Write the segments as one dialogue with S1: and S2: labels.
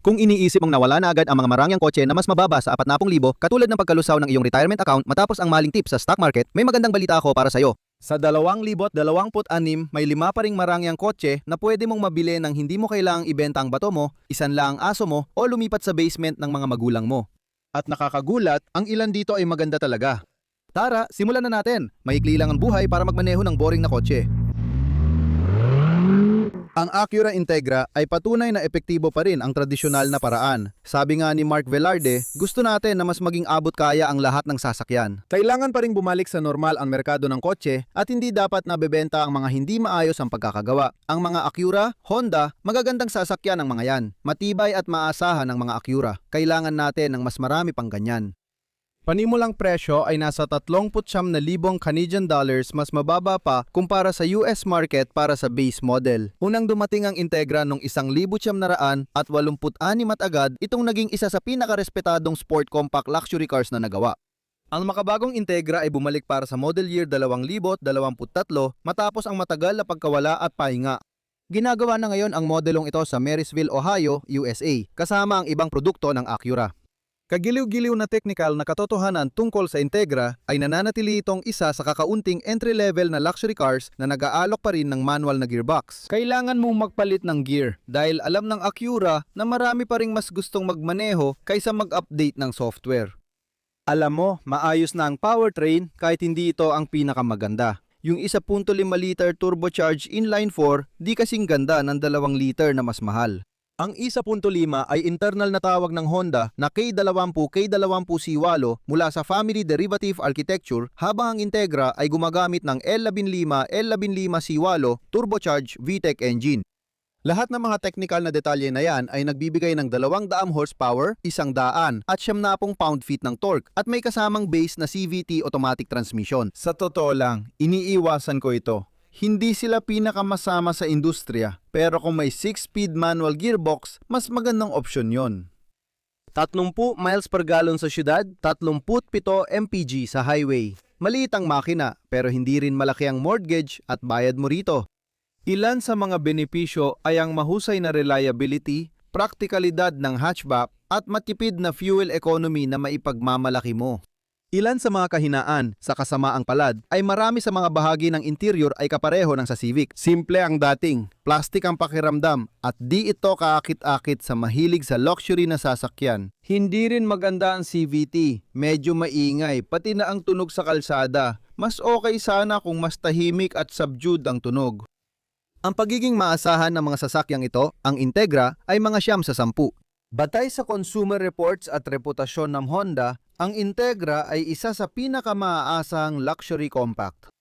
S1: Kung iniisip mong nawala na agad ang mga marangyang kotse na mas mababa sa 40,000 katulad ng pagkalusaw ng iyong retirement account matapos ang maling tip sa stock market, may magandang balita ako para sa iyo. Sa 2026, may 5 pa ring marangyang kotse na pwede mong mabili nang hindi mo kailangang ibenta ang bato mo, isan lang ang aso mo o lumipat sa basement ng mga magulang mo. At nakakagulat, ang ilan dito ay maganda talaga. Tara, simulan na natin. Maikli lang ang buhay para magmaneho ng boring na kotse. Ang Acura Integra ay patunay na epektibo pa rin ang tradisyonal na paraan. Sabi nga ni Mark Velarde, gusto natin na mas maging abot kaya ang lahat ng sasakyan. Kailangan pa rin bumalik sa normal ang merkado ng kotse at hindi dapat nabebenta ang mga hindi maayos ang pagkakagawa. Ang mga Acura, Honda, magagandang sasakyan ang mga yan. Matibay at maasahan ang mga Acura. Kailangan natin ng mas marami pang ganyan. Panimulang presyo ay nasa 39,000 Canadian dollars mas mababa pa kumpara sa US market para sa base model. Unang dumating ang Integra noong 1,986 at agad itong naging isa sa pinakarespetadong sport compact luxury cars na nagawa. Ang makabagong Integra ay bumalik para sa model year 2023 matapos ang matagal na pagkawala at pahinga. Ginagawa na ngayon ang modelong ito sa Marysville, Ohio, USA, kasama ang ibang produkto ng Acura. Kagiliw-giliw na technical na katotohanan tungkol sa Integra ay nananatili itong isa sa kakaunting entry-level na luxury cars na nag-aalok pa rin ng manual na gearbox. Kailangan mong magpalit ng gear dahil alam ng Acura na marami pa ring mas gustong magmaneho kaysa mag-update ng software. Alam mo, maayos na ang powertrain kahit hindi ito ang pinakamaganda. Yung 1.5 liter turbocharged inline-4 di kasing ganda ng 2 liter na mas mahal. Ang 1.5 ay internal na tawag ng Honda na K20-K20C8 mula sa family derivative architecture habang ang Integra ay gumagamit ng L15-L15C8 turbocharged VTEC engine. Lahat ng mga technical na detalye na yan ay nagbibigay ng 200 horsepower, 100 at 70 pound-feet ng torque at may kasamang base na CVT automatic transmission. Sa totoo lang, iniiwasan ko ito. Hindi sila pinakamasama sa industriya, pero kung may 6-speed manual gearbox, mas magandang opsyon yon. 30 miles per gallon sa syudad, 37 mpg sa highway. Maliit ang makina, pero hindi rin malaki ang mortgage at bayad mo rito. Ilan sa mga benepisyo ay ang mahusay na reliability, praktikalidad ng hatchback at matipid na fuel economy na maipagmamalaki mo. Ilan sa mga kahinaan sa kasamaang palad ay marami sa mga bahagi ng interior ay kapareho ng sa Civic. Simple ang dating, plastic ang pakiramdam at di ito kaakit-akit sa mahilig sa luxury na sasakyan. Hindi rin maganda ang CVT, medyo maingay pati na ang tunog sa kalsada. Mas okay sana kung mas tahimik at subdued ang tunog. Ang pagiging maasahan ng mga sasakyang ito, ang Integra, ay mga 9 sa 10. Batay sa consumer reports at reputasyon ng Honda, ang Integra ay isa sa pinakamaaasahang luxury compact.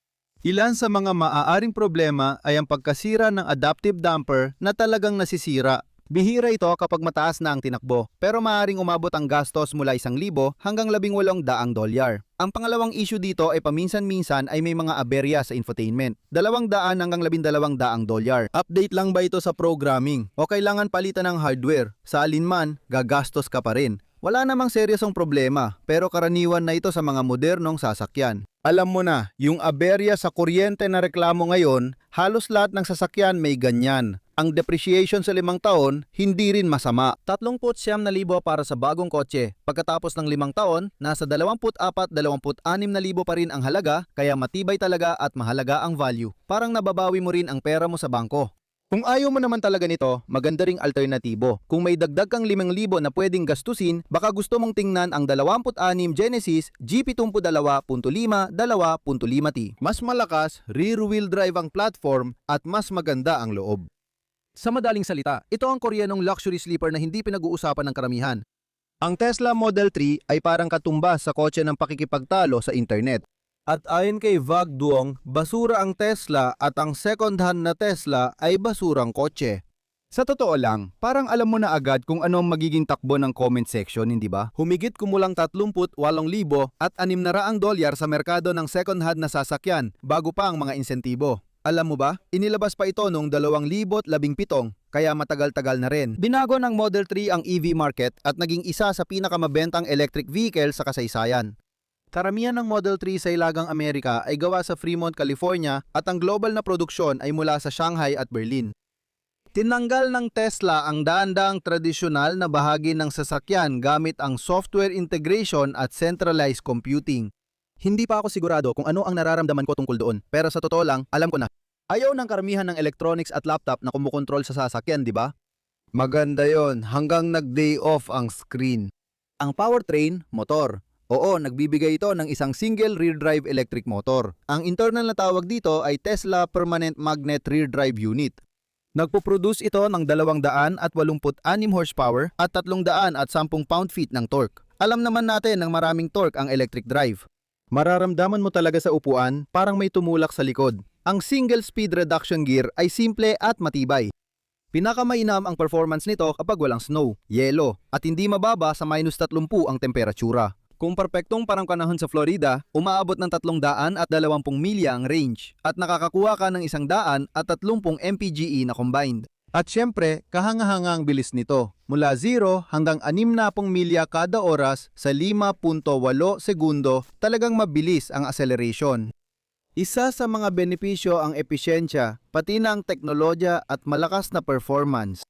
S1: Ilan sa mga maaaring problema ay ang pagkasira ng adaptive damper na talagang nasisira. Bihira ito kapag mataas na ang tinakbo, pero maaaring umabot ang gastos mula 1,000 hanggang 18,000 dolyar. Ang pangalawang issue dito ay paminsan-minsan ay may mga aberya sa infotainment. 200 hanggang 12,000 dolyar. Update lang ba ito sa programming? O kailangan palitan ng hardware? Sa alinman, gagastos ka pa rin. Wala namang seryosong problema, pero karaniwan na ito sa mga modernong sasakyan. Alam mo na, yung aberya sa kuryente na reklamo ngayon, halos lahat ng sasakyan may ganyan. Ang depreciation sa 5 taon, hindi rin masama. 39,000 para sa bagong kotse. Pagkatapos ng 5 taon, nasa 24,000-26,000 pa rin ang halaga, kaya matibay talaga at mahalaga ang value. Parang nababawi mo rin ang pera mo sa bangko. Kung ayaw mo naman talaga nito, maganda ring alternatibo. Kung may dagdag kang 5,000 na pwedeng gastusin, baka gusto mong tingnan ang 26 Genesis GP72.5 2.5T. Mas malakas, rear-wheel drive ang platform at mas maganda ang loob. Sa madaling salita, ito ang Koreanong luxury sleeper na hindi pinag-uusapan ng karamihan. Ang Tesla Model 3 ay parang katumbas sa kotse ng pakikipagtalo sa internet. At ayon kay Vag Duong, basura ang Tesla at ang second-hand na Tesla ay basurang kotse. Sa totoo lang, parang alam mo na agad kung ano ang magiging takbo ng comment section, hindi ba? Humigit kumulang 38,000 at 600 dolyar sa merkado ng second-hand na sasakyan bago pa ang mga insentibo. Alam mo ba, inilabas pa ito noong 2017, kaya matagal-tagal na rin. Binago ng Model 3 ang EV market at naging isa sa pinakamabentang electric vehicle sa kasaysayan. Karamihan ng Model 3 sa Ilagang Amerika ay gawa sa Fremont, California at ang global na produksyon ay mula sa Shanghai at Berlin. Tinanggal ng Tesla ang daandang tradisyonal na bahagi ng sasakyan gamit ang software integration at centralized computing. Hindi pa ako sigurado kung ano ang nararamdaman ko tungkol doon, pero sa totoo lang, alam ko na. Ayaw ng karamihan ng electronics at laptop na kumukontrol sa sasakyan, di ba? Maganda yon hanggang nag-day off ang screen. Ang powertrain, motor. Oo, nagbibigay ito ng isang single rear drive electric motor. Ang internal na tawag dito ay Tesla Permanent Magnet Rear Drive Unit. Nagpo-produce ito ng 286 horsepower at 310 pound-feet ng torque. Alam naman natin ng maraming torque ang electric drive. Mararamdaman mo talaga sa upuan parang may tumulak sa likod. Ang single speed reduction gear ay simple at matibay. Pinakamainam ang performance nito kapag walang snow, yelo, at hindi mababa sa -30 ang temperatura. Kung perpektong panahon sa Florida, umaabot ng 320 milya ang range at nakakakuha ka ng 130 mpge na combined. At syempre, kahanga-hanga ang bilis nito. Mula 0 hanggang 60 milya kada oras sa 5.8 segundo, talagang mabilis ang acceleration. Isa sa mga benepisyo ang episyensya, pati na ang teknolohiya at malakas na performance.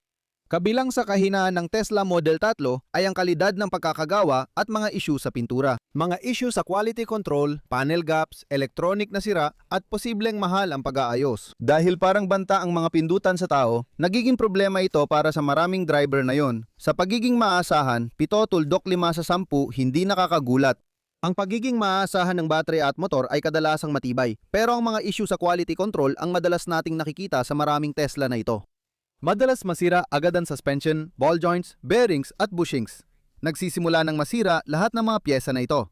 S1: Kabilang sa kahinaan ng Tesla Model 3 ay ang kalidad ng pagkakagawa at mga issue sa pintura. Mga issue sa quality control, panel gaps, electronic na sira at posibleng mahal ang pag-aayos. Dahil parang banta ang mga pindutan sa tao, nagiging problema ito para sa maraming driver na yon. Sa pagiging maasahan, 7/5 sa 10 hindi nakakagulat. Ang pagiging maaasahan ng battery at motor ay kadalasang matibay, pero ang mga issue sa quality control ang madalas nating nakikita sa maraming Tesla na ito. Madalas masira agad ang suspension, ball joints, bearings at bushings. Nagsisimula ng masira lahat ng mga pyesa na ito.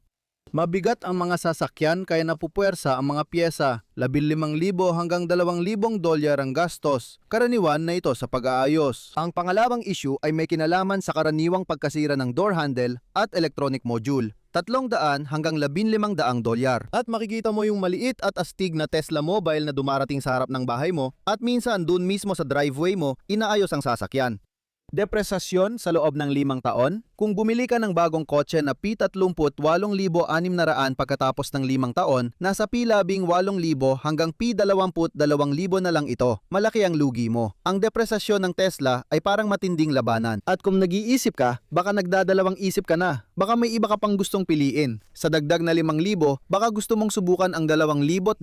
S1: Mabigat ang mga sasakyan kaya napupuwersa ang mga pyesa. 15,000 hanggang $2,000 ang gastos. Karaniwan na ito sa pag-aayos. Ang pangalawang issue ay may kinalaman sa karaniwang pagkasira ng door handle at electronic module. $300 hanggang $15,000. At makikita mo yung maliit at astig na Tesla Mobile na dumarating sa harap ng bahay mo at minsan dun mismo sa driveway mo, inaayos ang sasakyan. Depresasyon sa loob ng 5 taon? Kung bumili ka ng bagong kotse na P38,600 pagkatapos ng 5 taon, nasa P12,000 hanggang P22,000 na lang ito. Malaki ang lugi mo. Ang depresasyon ng Tesla ay parang matinding labanan. At kung nag-iisip ka, baka nagdadalawang isip ka na. Baka may iba ka pang gustong piliin. Sa dagdag na 5,000, baka gusto mong subukan ang 2026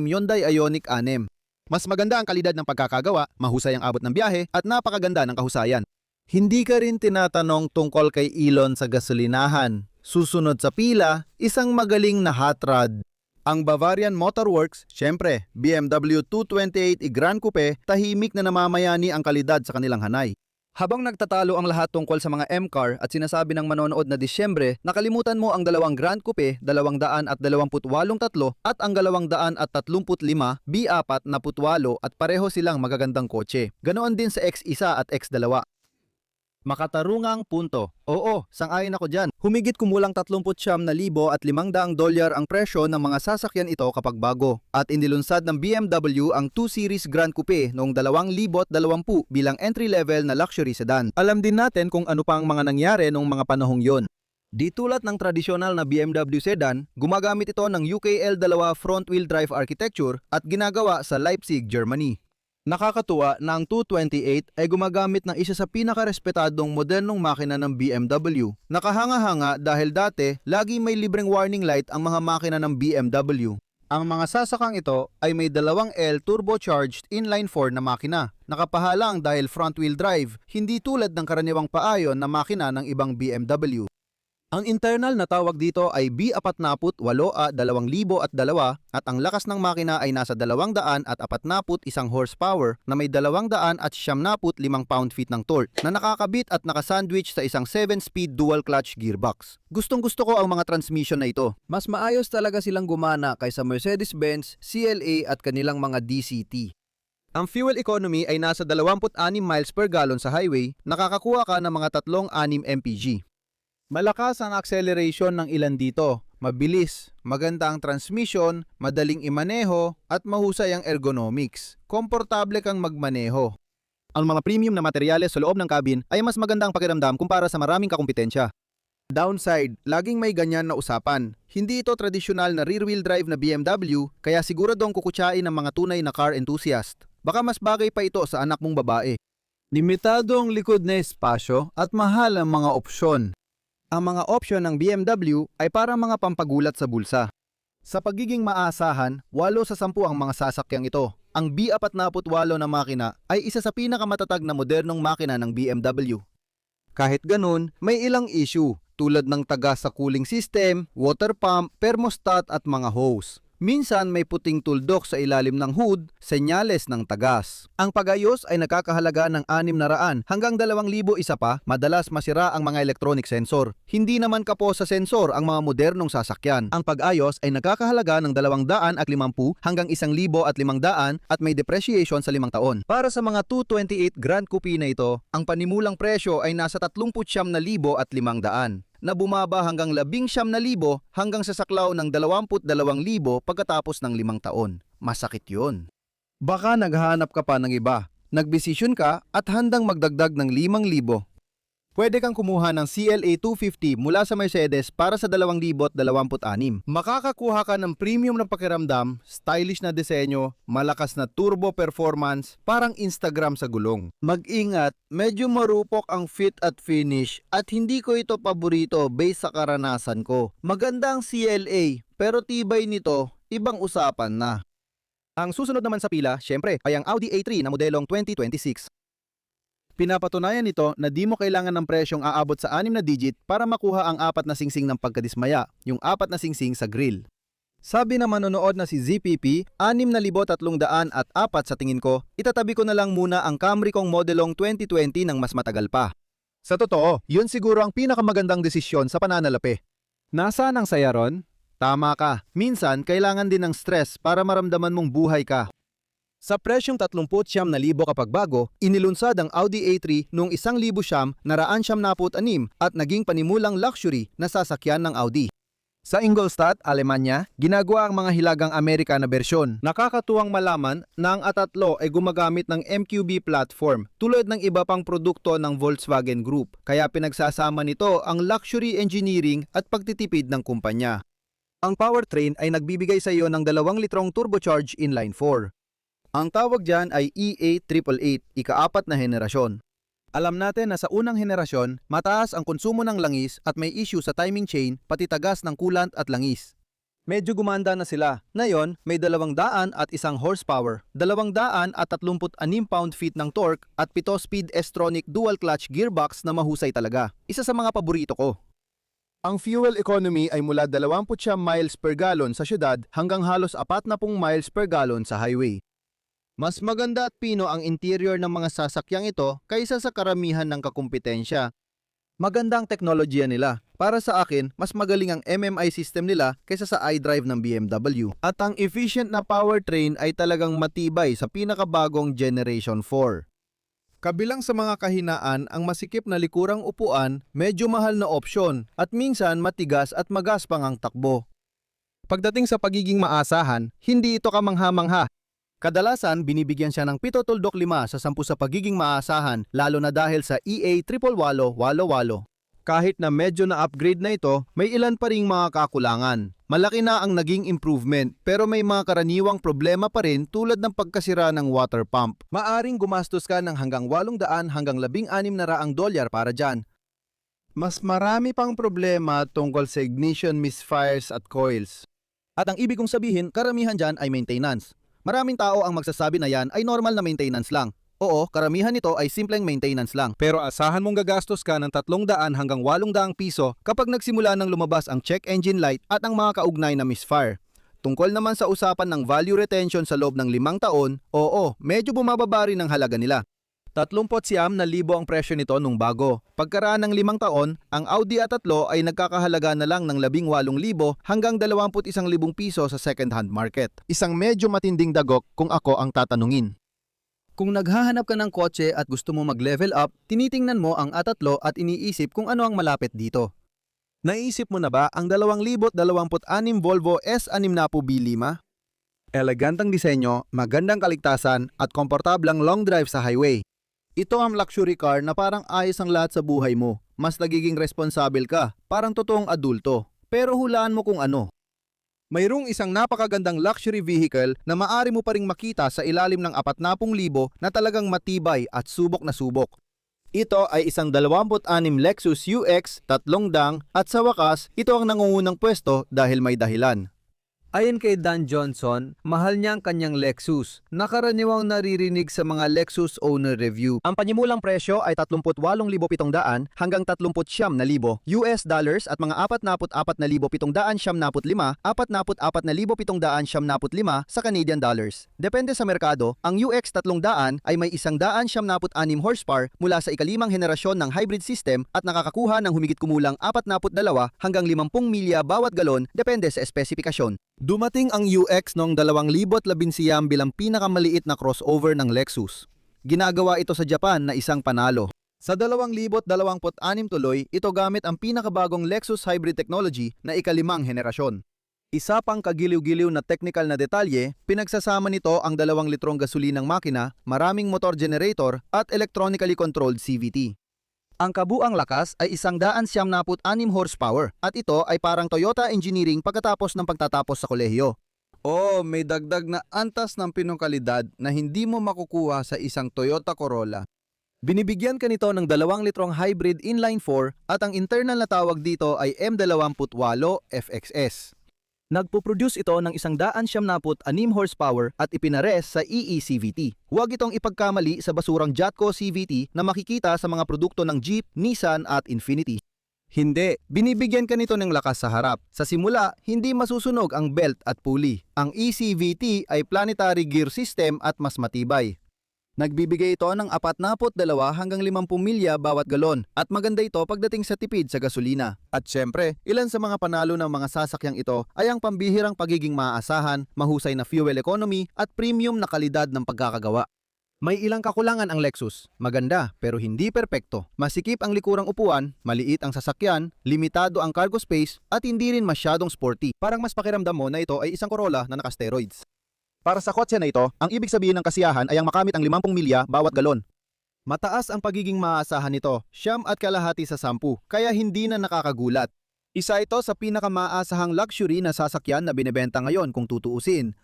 S1: Hyundai Ioniq 6. Mas maganda ang kalidad ng pagkakagawa, mahusay ang abot ng biyahe, at napakaganda ng kahusayan. Hindi ka rin tinatanong tungkol kay Elon sa gasolinahan. Susunod sa pila, isang magaling na hot rod. Ang Bavarian Motor Works, syempre, BMW 228 Grand Coupe, tahimik na namamayani ang kalidad sa kanilang hanay. Habang nagtatalo ang lahat tungkol sa mga M-Car at sinasabi ng manonood na Disyembre, nakalimutan mo ang 2 Grand Coupe, 228 at ang 235 B4 na 8 at pareho silang magagandang kotse. Ganoon din sa X1 at X2. Makatarungang punto. Oo, sang-ayon ako dyan. Humigit kumulang $39,500 ang presyo ng mga sasakyan ito kapag bago. At inilunsad ng BMW ang 2 Series Grand Coupe noong 2020 bilang entry-level na luxury sedan. Alam din natin kung ano pa ang mga nangyari noong mga panahong yon. Di tulad ng tradisyonal na BMW sedan, gumagamit ito ng UKL2 front-wheel drive architecture at ginagawa sa Leipzig, Germany. Nakakatuwa na ang 228 ay gumagamit ng isa sa pinakarespetadong modernong makina ng BMW. Nakahanga-hanga dahil dati, lagi may libreng warning light ang mga makina ng BMW. Ang mga sasakang ito ay may 2L turbocharged inline-4 na makina. Nakapahalang dahil front-wheel drive, hindi tulad ng karaniwang paayon na makina ng ibang BMW. Ang internal na tawag dito ay B48A 2002 at ang lakas ng makina ay nasa 241 horsepower na may 275 pound-feet ng torque na nakakabit at nakasandwich sa isang 7-speed dual-clutch gearbox. Gustong-gusto ko ang mga transmission na ito. Mas maayos talaga silang gumana kaysa Mercedes-Benz, CLA at kanilang mga DCT. Ang fuel economy ay nasa 26 miles per gallon sa highway, nakakakuha ka ng mga 3-6 mpg. Malakas ang acceleration ng ilan dito, mabilis, maganda ang transmission, madaling imaneho, at mahusay ang ergonomics. Komportable kang magmaneho. Ang mga premium na materyales sa loob ng cabin ay mas maganda ang pakiramdam kumpara sa maraming kakumpetensya. Downside, laging may ganyan na usapan. Hindi ito tradisyonal na rear-wheel drive na BMW, kaya siguradong kukutsain ng mga tunay na car enthusiast. Baka mas bagay pa ito sa anak mong babae.
S2: Limitado ang likod na espasyo at mahal ang mga opsyon.
S1: Ang mga opsyon ng BMW ay para mga pampagulat sa bulsa. Sa pagiging maasahan, 8 sa 10 ang mga sasakyang ito. Ang B48 na makina ay isa sa pinakamatatag na modernong makina ng BMW. Kahit ganun, may ilang issue tulad ng tagas sa cooling system, water pump, thermostat at mga hose. Minsan may puting tuldok sa ilalim ng hood, senyales ng tagas. Ang pag-ayos ay nagkakahalaga ng 600 hanggang 2,000 isa pa, madalas masira ang mga electronic sensor. Hindi naman kapo sa sensor ang mga modernong sasakyan. Ang pag-ayos ay nagkakahalaga ng 250 hanggang 1,500 at may depreciation sa 5 taon. Para sa mga 228 Grand Coupe na ito, ang panimulang presyo ay nasa 39,500 na bumaba hanggang 19,000 hanggang sa saklaw ng 22,000 pagkatapos ng 5 taon. Masakit yun. Baka naghahanap ka pa ng iba, nagbesisyon ka at handang magdagdag ng 5,000. Pwede kang kumuha ng CLA 250 mula sa Mercedes para sa 2026. Makakakuha ka ng premium na pakiramdam, stylish na disenyo, malakas na turbo performance, parang Instagram sa gulong. Mag-ingat, medyo marupok ang fit at finish at hindi ko ito paborito based sa karanasan ko. Maganda ang CLA pero tibay nito, ibang usapan na. Ang susunod naman sa pila, syempre, ay ang Audi A3 na modelong 2026. Pinapatunayan nito na di mo kailangan ng presyong aabot sa 6 na digit para makuha ang 4 na singsing ng pagkadismaya, yung 4 na singsing sa grill. Sabi na manonood na si ZPP, 6,300 at 4 sa tingin ko, itatabi ko na lang muna ang Camry kong modelong 2020 ng mas matagal pa. Sa totoo, yun siguro ang pinakamagandang desisyon sa pananalapi. Nasaan ang saya ron? Tama ka, minsan kailangan din ng stress para maramdaman mong buhay ka. Sa presyong 39,000 kapag bago, inilunsad ang Audi A3 noong 1,996 at naging panimulang luxury na sasakyan ng Audi. Sa Ingolstadt, Alemanya, ginagawa ang mga hilagang Amerika na bersyon. Nakakatuwang malaman na ang A3 ay gumagamit ng MQB platform tulad ng iba pang produkto ng Volkswagen Group, kaya pinagsasama nito ang luxury engineering at pagtitipid ng kumpanya. Ang powertrain ay nagbibigay sa iyo ng 2 litrong turbocharged inline 4. Ang tawag dyan ay EA888, ika-4 na henerasyon. Alam natin na sa unang henerasyon, mataas ang konsumo ng langis at may issue sa timing chain pati tagas ng coolant at langis. Medyo gumanda na sila. Ngayon, may 200 at 1 horsepower, 200 at 36 pound-feet ng torque at 7-speed S-tronic dual-clutch gearbox na mahusay talaga. Isa sa mga paborito ko. Ang fuel economy ay mula 29 miles per gallon sa syudad hanggang halos 40 miles per gallon sa highway. Mas maganda at pino ang interior ng mga sasakyang ito kaysa sa karamihan ng kakumpetensya. Maganda ang teknolohiya nila. Para sa akin, mas magaling ang MMI system nila kaysa sa iDrive ng BMW. At ang efficient na powertrain ay talagang matibay sa pinakabagong Generation 4. Kabilang sa mga kahinaan, ang masikip na likurang upuan, medyo mahal na opsyon at minsan matigas at magaspang ang takbo. Pagdating sa pagiging maasahan, hindi ito kamangha-mangha. Kadalasan, binibigyan siya ng 7/5 sa 10 sa pagiging maasahan, lalo na dahil sa EA88888. Kahit na medyo na-upgrade na ito, may ilan pa ring mga kakulangan. Malaki na ang naging improvement, pero may mga karaniwang problema pa rin tulad ng pagkasira ng water pump. Maaring gumastos ka ng hanggang 800 hanggang $1,600 para dyan. Mas marami pang problema tungkol sa ignition misfires at coils. At ang ibig kong sabihin, karamihan dyan ay maintenance. Maraming tao ang magsasabi na yan ay normal na maintenance lang. Oo, karamihan nito ay simpleng maintenance lang. Pero asahan mong gagastos ka ng 300 hanggang 800 piso kapag nagsimula nang lumabas ang check engine light at ang mga kaugnay na misfire. Tungkol naman sa usapan ng value retention sa loob ng 5 taon, oo, medyo bumababa rin ang halaga nila. 39,000 ang presyo nito nung bago. Pagkaraan ng 5 taon, ang Audi A3 ay nagkakahalaga na lang ng 18,000 hanggang 21,000 piso sa second-hand market. Isang medyo matinding dagok kung ako ang tatanungin. Kung naghahanap ka ng kotse at gusto mo mag-level up, tinitingnan mo ang A3 at iniisip kung ano ang malapit dito. Naisip mo na ba ang 2026 Volvo S60B5? Elegantang disenyo, magandang kaligtasan at komportablang long drive sa highway. Ito ang luxury car na parang ayos ang lahat sa buhay mo. Mas nagiging responsible ka, parang totoong adulto. Pero hulaan mo kung ano. Mayroong isang napakagandang luxury vehicle na maaari mo pa ring makita sa ilalim ng 40,000 na talagang matibay at subok na subok. Ito ay isang 26 Lexus UX, 3 dang at sa wakas, ito ang nangungunang pwesto dahil may dahilan.
S2: Ayon kay Dan Johnson, mahal niya ang kanyang Lexus. Nakaraniwang naririnig sa mga Lexus owner review.
S1: Ang panyimulang presyo ay 38,700 hanggang 39,000 US dollars at mga 44,775, 44,775 sa Canadian dollars. Depende sa merkado, ang UX 300 ay may 176 horsepower mula sa ikalimang henerasyon ng hybrid system at nakakakuha ng humigit kumulang 42 hanggang 50 milya bawat galon depende sa espesifikasyon. Dumating ang UX noong 2011 bilang pinakamaliit na crossover ng Lexus. Ginagawa ito sa Japan na isang panalo. Sa 2026 tuloy, ito gamit ang pinakabagong Lexus hybrid technology na ikalimang henerasyon. Isa pang kagiliw-giliw na technical na detalye, pinagsasama nito ang 2 litrong gasolinang makina, maraming motor generator at electronically controlled CVT. Ang kabuang lakas ay 196 horsepower at ito ay parang Toyota engineering pagkatapos ng pagtatapos sa kolehiyo.
S2: Oh, may dagdag na antas ng pinungkalidad na hindi mo makukuha sa isang Toyota Corolla.
S1: Binibigyan ka nito ng 2 litrong hybrid inline-4 at ang internal na tawag dito ay M28 FXS. Nagpo-produce ito ng 196 horsepower at ipinares sa EE-CVT. Huwag itong ipagkamali sa basurang Jatco CVT na makikita sa mga produkto ng Jeep, Nissan at Infiniti. Hindi, binibigyan ka nito ng lakas sa harap. Sa simula, hindi masusunog ang belt at pulley. Ang ECVT ay planetary gear system at mas matibay. Nagbibigay ito ng 42 hanggang 50 milya bawat galon at maganda ito pagdating sa tipid sa gasolina. At syempre, ilan sa mga panalo ng mga sasakyang ito ay ang pambihirang pagiging maaasahan, mahusay na fuel economy at premium na kalidad ng pagkakagawa. May ilang kakulangan ang Lexus. Maganda pero hindi perpekto. Masikip ang likurang upuan, maliit ang sasakyan, limitado ang cargo space at hindi rin masyadong sporty. Parang mas pakiramdam mo na ito ay isang Corolla na naka-steroids. Para sa kotse na ito, ang ibig sabihin ng kasiyahan ay ang makamit ang 50 milya bawat galon. Mataas ang pagiging maaasahan nito, 9.5 sa 10, kaya hindi na nakakagulat. Isa ito sa pinakamaasahang luxury na sasakyan na binebenta ngayon kung tutuusin.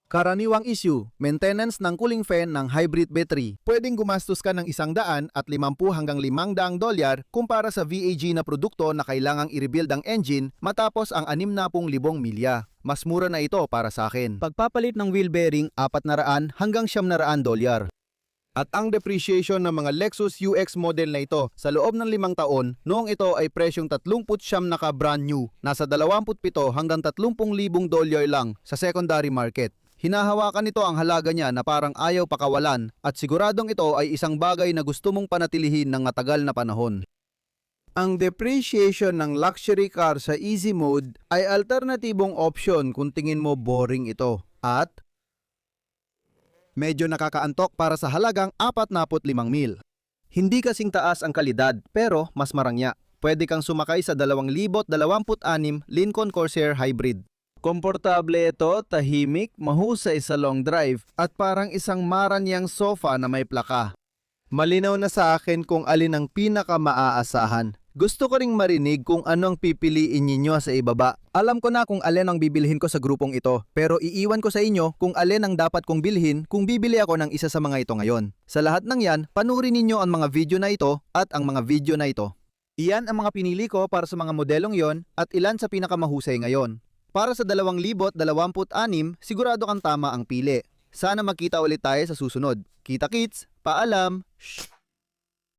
S1: Karaniwang issue, maintenance ng cooling fan ng hybrid battery. Pwedeng gumastos ka ng $150 hanggang $500 kumpara sa VAG na produkto na kailangang i-rebuild ang engine matapos ang 60,000 milya. Mas mura na ito para sa akin. Pagpapalit ng wheel bearing, $400 hanggang $700. At ang depreciation ng mga Lexus UX model na ito sa loob ng 5 taon, noong ito ay presyong 39 naka brand new, nasa 27 hanggang $30,000 lang sa secondary market. Hinahawakan nito ang halaga niya na parang ayaw pakawalan at siguradong ito ay isang bagay na gusto mong panatilihin ng matagal na panahon.
S2: Ang depreciation ng luxury car sa easy mode ay alternatibong option kung tingin mo boring ito. At
S1: medyo nakakaantok para sa halagang 45,000. Hindi kasing taas ang kalidad pero mas marangya. Pwede kang sumakay sa 2026 Lincoln Corsair Hybrid.
S2: komportable ito, tahimik, mahusay sa long drive at parang isang maranyang sofa na may plaka.
S1: Malinaw na sa akin kung alin ang pinaka-maaasahan. Gusto ko ring marinig kung anong pipiliin ninyo sa ibaba. Alam ko na kung alin ang bibilhin ko sa grupong ito, pero iiwan ko sa inyo kung alin ang dapat kong bilhin kung bibili ako ng isa sa mga ito ngayon. Sa lahat ng yan, panurin ninyo ang mga video na ito at ang mga video na ito. Iyan ang mga pinili ko para sa mga modelong yon at ilan sa pinakamahusay ngayon. Para sa 2026, sigurado kang tama ang pili. Sana magkita ulit tayo sa susunod. Kita kits, paalam! Shh!